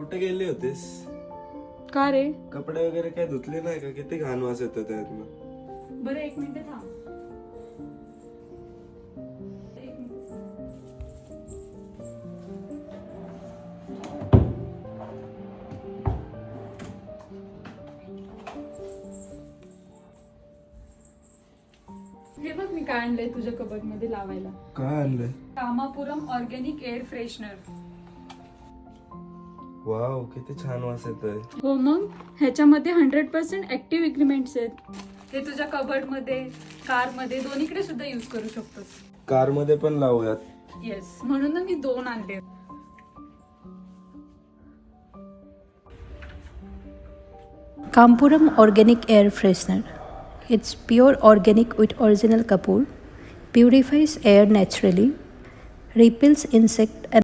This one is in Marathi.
कुठे गेले होतेस? का रे? कपडे वगैरे काय धुतले नाही का? किती घाण वास येतो त्यातनं. बरं 1 मिनिट थांब. हे बघ मी काय आणलंय तुझ्या कबर्ड मध्ये लावायला. काय आणलंय? कामापुरम ऑर्गॅनिक एअर फ्रेशनर. वाव, किती छान वास येतोय. हो मग ह्याच्यामध्ये 100% ऍक्टिव्ह इन्ग्रीडियंट्स आहेत. हे तुझ्या कबर्ड मध्ये, कार मध्ये दोन्हीकडे सुद्धा युज करू शकतोस. कार मध्ये पण लावूयात. येस, म्हणून ना मी 2 आणले. Kampuram Organic Air Freshener. It's pure organic with original kapoor, purifies air naturally, repels insect and